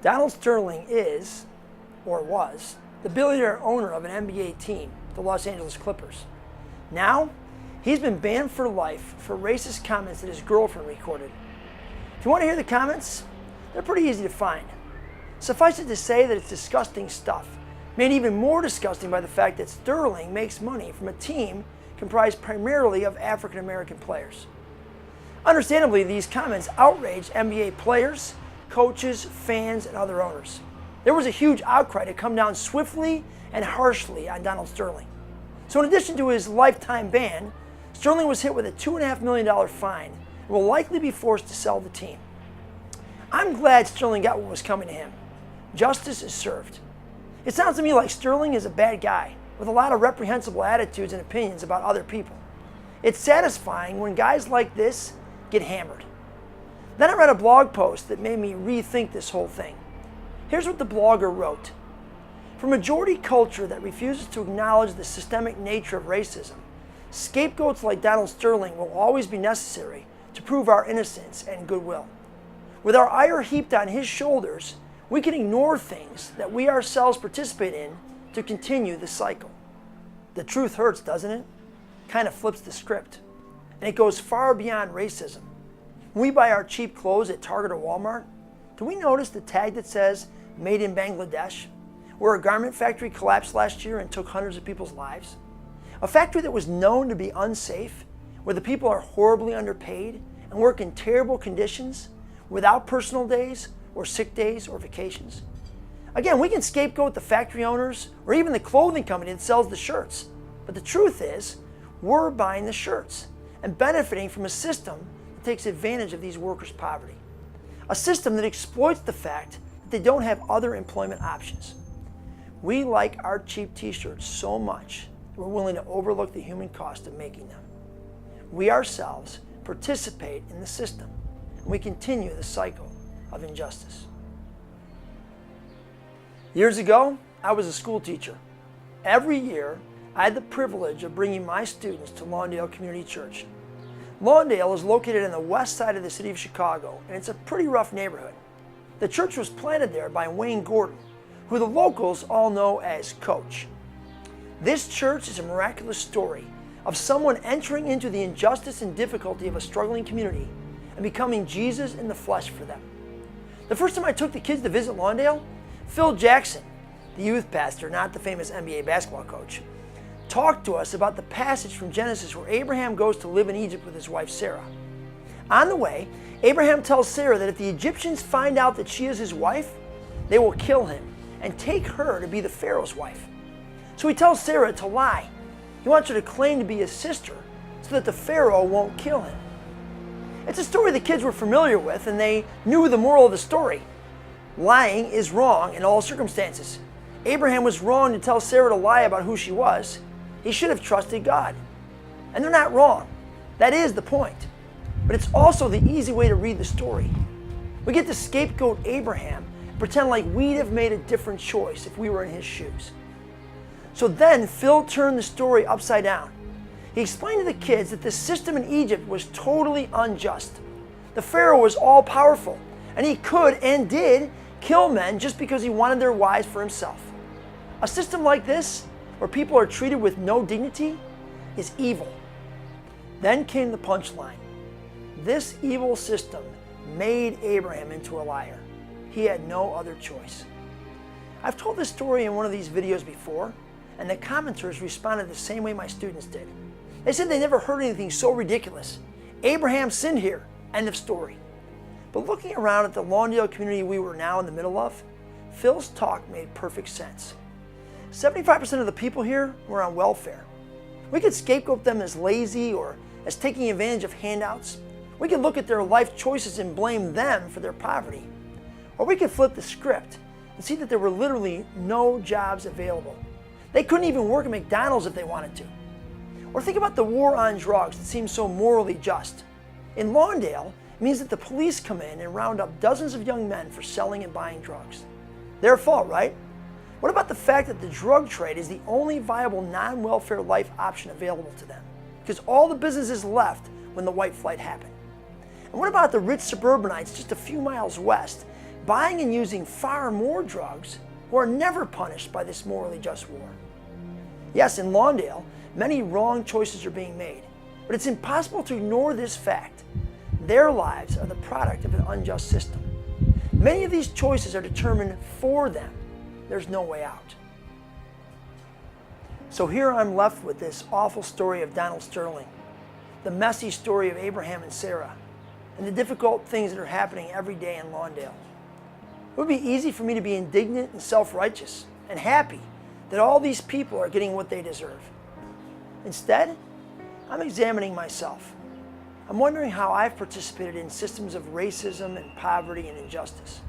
Donald Sterling is, or was, the billionaire owner of an NBA team, the Los Angeles Clippers. Now, he's been banned for life for racist comments that his girlfriend recorded. If you want to hear the comments, they're pretty easy to find. Suffice it to say that it's disgusting stuff, made even more disgusting by the fact that Sterling makes money from a team comprised primarily of African American players. Understandably, these comments outraged NBA players, coaches, fans, and other owners. There was a huge outcry to come down swiftly and harshly on Donald Sterling. So in addition to his lifetime ban, Sterling was hit with a $2.5 million fine and will likely be forced to sell the team. I'm glad Sterling got what was coming to him. Justice is served. It sounds to me like Sterling is a bad guy with a lot of reprehensible attitudes and opinions about other people. It's satisfying when guys like this get hammered. Then I read a blog post that made me rethink this whole thing. Here's what the blogger wrote. For majority culture that refuses to acknowledge the systemic nature of racism, scapegoats like Donald Sterling will always be necessary to prove our innocence and goodwill. With our ire heaped on his shoulders, we can ignore things that we ourselves participate in to continue the cycle. The truth hurts, doesn't it? Kind of flips the script. And it goes far beyond racism. When we buy our cheap clothes at Target or Walmart, do we notice the tag that says "Made in Bangladesh," where a garment factory collapsed last year and took hundreds of people's lives? A factory that was known to be unsafe, where the people are horribly underpaid and work in terrible conditions without personal days or sick days or vacations. Again, we can scapegoat the factory owners or even the clothing company that sells the shirts. But the truth is, we're buying the shirts and benefiting from a system that takes advantage of these workers' poverty. A system that exploits the fact that they don't have other employment options. We like our cheap t-shirts so much that we're willing to overlook the human cost of making them. We ourselves participate in the system, and we continue the cycle of injustice. Years ago, I was a school teacher. Every year, I had the privilege of bringing my students to Lawndale Community Church. Lawndale is located on the west side of the city of Chicago, and it's a pretty rough neighborhood. The church was planted there by Wayne Gordon, who the locals all know as Coach. This church is a miraculous story of someone entering into the injustice and difficulty of a struggling community and becoming Jesus in the flesh for them. The first time I took the kids to visit Lawndale, Phil Jackson, the youth pastor, not the famous NBA basketball coach, talked to us about the passage from Genesis where Abraham goes to live in Egypt with his wife Sarah. On the way, Abraham tells Sarah that if the Egyptians find out that she is his wife, they will kill him and take her to be the Pharaoh's wife. So he tells Sarah to lie. He wants her to claim to be his sister so that the Pharaoh won't kill him. It's a story the kids were familiar with, and they knew the moral of the story. Lying is wrong in all circumstances. Abraham was wrong to tell Sarah to lie about who she was. He should have trusted God. And they're not wrong. That is the point. But it's also the easy way to read the story. We get to scapegoat Abraham and pretend like we'd have made a different choice if we were in his shoes. So then Phil turned the story upside down. He explained to the kids that the system in Egypt was totally unjust. The Pharaoh was all-powerful, and he could and did kill men just because he wanted their wives for himself. A system like this, where people are treated with no dignity, is evil. Then came the punchline. This evil system made Abraham into a liar. He had no other choice. I've told this story in one of these videos before, and the commenters responded the same way my students did. They said they never heard anything so ridiculous. Abraham sinned here. End of story. But looking around at the Lawndale community we were now in the middle of, Phil's talk made perfect sense. 75% of the people here were on welfare. We could scapegoat them as lazy or as taking advantage of handouts. We could look at their life choices and blame them for their poverty. Or we could flip the script and see that there were literally no jobs available. They couldn't even work at McDonald's if they wanted to. Or think about the war on drugs that seems so morally just. In Lawndale, it means that the police come in and round up dozens of young men for selling and buying drugs. Their fault, right? What about the fact that the drug trade is the only viable non-welfare life option available to them? Because all the businesses left when the white flight happened. And what about the rich suburbanites just a few miles west buying and using far more drugs who are never punished by this morally just war. Yes, in Lawndale, many wrong choices are being made, but it's impossible to ignore this fact. Their lives are the product of an unjust system. Many of these choices are determined for them. There's no way out. So here I'm left with this awful story of Donald Sterling, the messy story of Abraham and Sarah, and the difficult things that are happening every day in Lawndale. It would be easy for me to be indignant and self-righteous and happy that all these people are getting what they deserve. Instead, I'm examining myself. I'm wondering how I've participated in systems of racism and poverty and injustice.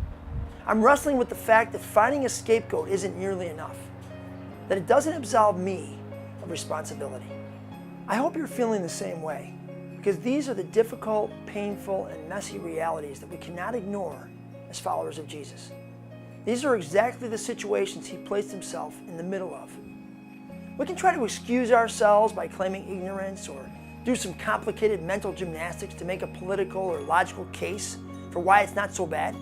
I'm wrestling with the fact that finding a scapegoat isn't nearly enough, that it doesn't absolve me of responsibility. I hope you're feeling the same way, because these are the difficult, painful, and messy realities that we cannot ignore as followers of Jesus. These are exactly the situations he placed himself in the middle of. We can try to excuse ourselves by claiming ignorance or do some complicated mental gymnastics to make a political or logical case for why it's not so bad.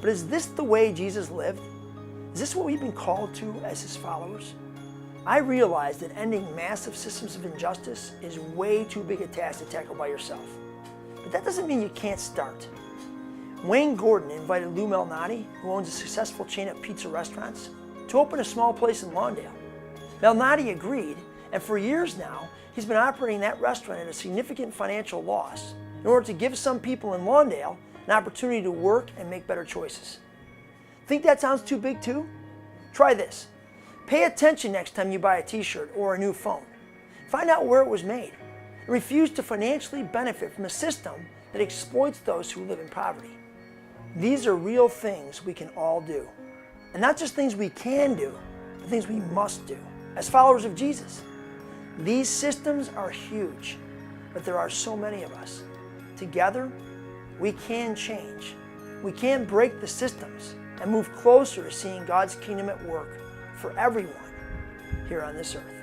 But is this the way Jesus lived? Is this what we've been called to as his followers? I realize that ending massive systems of injustice is way too big a task to tackle by yourself. But that doesn't mean you can't start. Wayne Gordon invited Lou Malnati, who owns a successful chain of pizza restaurants, to open a small place in Lawndale. Malnati agreed, and for years now, he's been operating that restaurant at a significant financial loss in order to give some people in Lawndale an opportunity to work and make better choices. Think that sounds too big too? Try this. Pay attention next time you buy a t-shirt or a new phone. Find out where it was made and refuse to financially benefit from a system that exploits those who live in poverty. These are real things we can all do. And not just things we can do, but things we must do as followers of Jesus. These systems are huge, but there are so many of us. Together, we can change. We can break the systems and move closer to seeing God's kingdom at work for everyone here on this earth.